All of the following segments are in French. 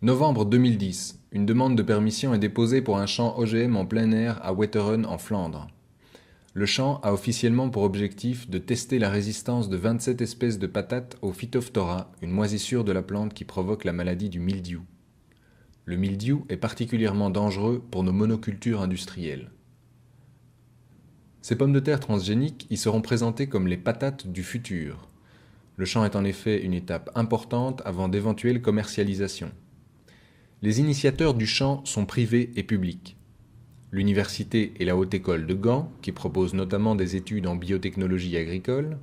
Novembre 2010, une demande de permission est déposée pour un champ OGM en plein air à Wetteren en Flandre. Le champ a officiellement pour objectif de tester la résistance de 27 espèces de patates au Phytophthora, une moisissure de la plante qui provoque la maladie du mildiou. Le mildiou est particulièrement dangereux pour nos monocultures industrielles. Ces pommes de terre transgéniques y seront présentées comme les patates du futur. Le champ est en effet une étape importante avant d'éventuelles commercialisations. Les initiateurs du champ sont privés et publics. L'université et la Haute École de Gand, qui propose notamment des études en biotechnologie agricole,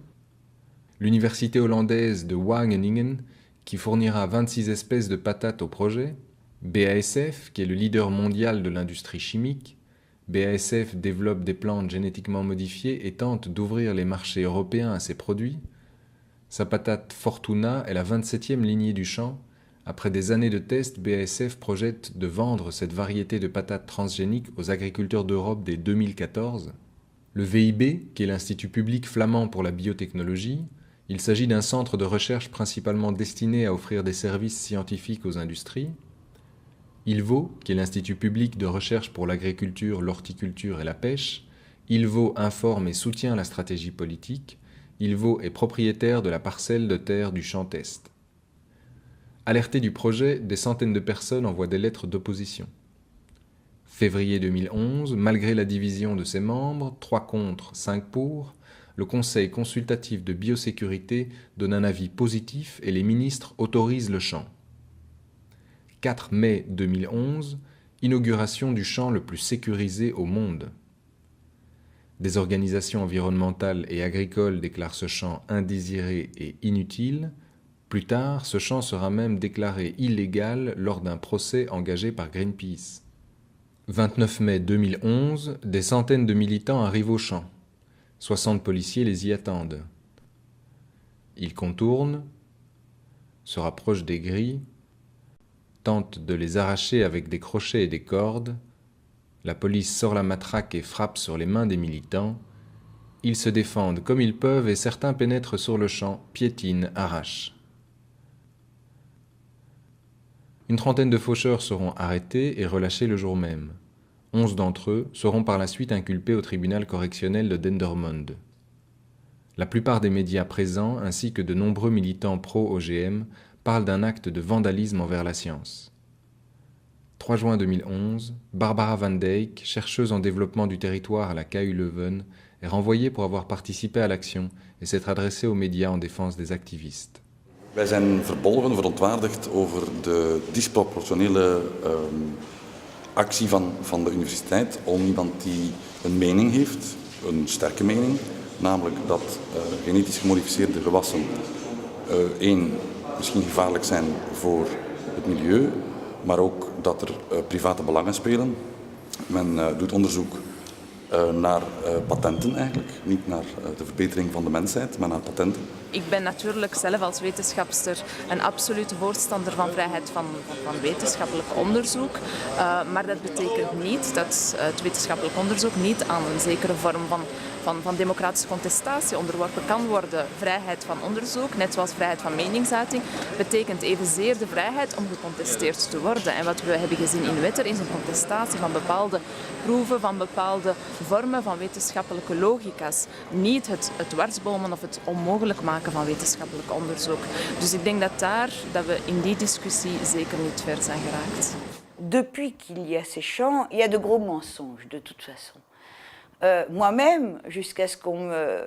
l'université hollandaise de Wageningen, qui fournira 26 espèces de patates au projet, BASF, qui est le leader mondial de l'industrie chimique. BASF développe des plantes génétiquement modifiées et tente d'ouvrir les marchés européens à ces produits. Sa patate Fortuna est la 27e lignée du champ. Après des années de tests, BASF projette de vendre cette variété de patates transgéniques aux agriculteurs d'Europe dès 2014. Le VIB, qui est l'Institut public flamand pour la biotechnologie, il s'agit d'un centre de recherche principalement destiné à offrir des services scientifiques aux industries. ILVO, qui est l'Institut public de recherche pour l'agriculture, l'horticulture et la pêche. ILVO informe et soutient la stratégie politique. ILVO est propriétaire de la parcelle de terre du Champ Est. Alertés du projet, des centaines de personnes envoient des lettres d'opposition. Février 2011, malgré la division de ses membres, 3 contre, 5 pour, le Conseil consultatif de biosécurité donne un avis positif et les ministres autorisent le champ. 4 mai 2011, inauguration du champ le plus sécurisé au monde. Des organisations environnementales et agricoles déclarent ce champ indésiré et inutile. Plus tard, ce champ sera même déclaré illégal lors d'un procès engagé par Greenpeace. 29 mai 2011, des centaines de militants arrivent au champ. 60 policiers les y attendent. Ils contournent, se rapprochent des grilles, tentent de les arracher avec des crochets et des cordes. La police sort la matraque et frappe sur les mains des militants. Ils se défendent comme ils peuvent et certains pénètrent sur le champ, piétinent, arrachent. Une trentaine de faucheurs seront arrêtés et relâchés le jour même. 11 d'entre eux seront par la suite inculpés au tribunal correctionnel de Dendermonde. La plupart des médias présents, ainsi que de nombreux militants pro-OGM, parlent d'un acte de vandalisme envers la science. 3 juin 2011, Barbara van Dijk, chercheuse en développement du territoire à la KU Leuven, est renvoyée pour avoir participé à l'action et s'être adressée aux médias en défense des activistes. Wij zijn verbolgen, verontwaardigd over de disproportionele actie van de universiteit om iemand die een mening heeft, een sterke mening, namelijk dat genetisch gemodificeerde gewassen misschien gevaarlijk zijn voor het milieu, maar ook dat er private belangen spelen. Men doet onderzoek naar patenten eigenlijk, niet naar de verbetering van de mensheid, maar naar patenten. Ik ben natuurlijk zelf als wetenschapster een absolute voorstander van vrijheid van wetenschappelijk onderzoek. Maar dat betekent niet dat het wetenschappelijk onderzoek niet aan een zekere vorm van democratische contestatie onderworpen kan worden. Vrijheid van onderzoek, net zoals vrijheid van meningsuiting, betekent evenzeer de vrijheid om gecontesteerd te worden. En wat we hebben gezien in Wetter is een contestatie van bepaalde proeven, van bepaalde vormen van wetenschappelijke logica's. Niet het dwarsbomen of het onmogelijk maken van wetenschappelijk onderzoek. Dus ik denk dat we in die discussie zeker niet ver zijn geraakt. Depuis qu'il y a ces champs, il y a de gros mensonges de toute façon. Moi-même, jusqu'à ce qu'on me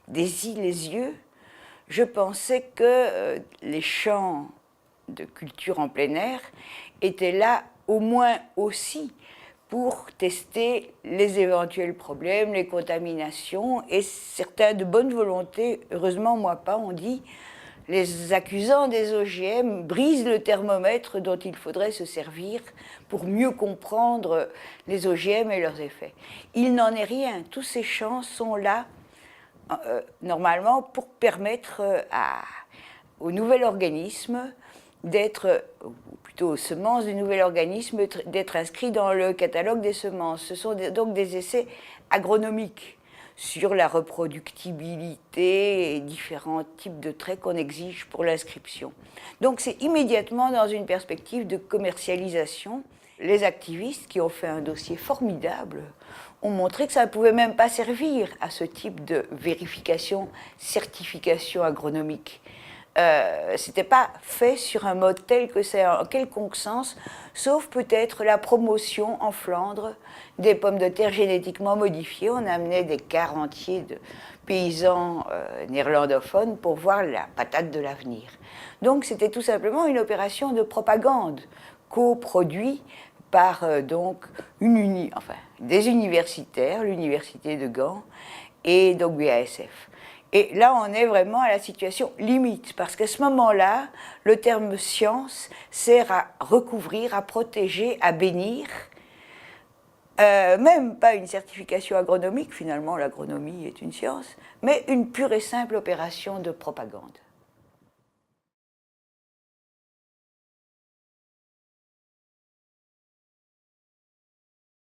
désille les yeux, je pensais que les champs de culture en plein air étaient là au moins aussi pour tester les éventuels problèmes, les contaminations, et certains de bonne volonté, heureusement moi pas, ont dit les accusants des OGM brisent le thermomètre dont il faudrait se servir pour mieux comprendre les OGM et leurs effets. Il n'en est rien, tous ces champs sont là normalement pour permettre au nouvel organisme d'être, ou plutôt aux semences du nouvel organisme, d'être inscrits dans le catalogue des semences. Ce sont donc des essais agronomiques. sur la reproductibilité et différents types de traits qu'on exige pour l'inscription. Donc c'est immédiatement dans une perspective de commercialisation. Les activistes qui ont fait un dossier formidable ont montré que ça ne pouvait même pas servir à ce type de vérification, certification agronomique. C'était pas fait sur un mode tel que c'est en quelconque sens, sauf peut-être la promotion en Flandre des pommes de terre génétiquement modifiées. On amenait des quarts entiers de paysans néerlandophones pour voir la patate de l'avenir. Donc c'était tout simplement une opération de propagande coproduite par des universitaires, l'université de Gand et donc BASF. Et là, on est vraiment à la situation limite, parce qu'à ce moment-là, le terme science sert à recouvrir, à protéger, à bénir, même pas une certification agronomique, finalement l'agronomie est une science, mais une pure et simple opération de propagande.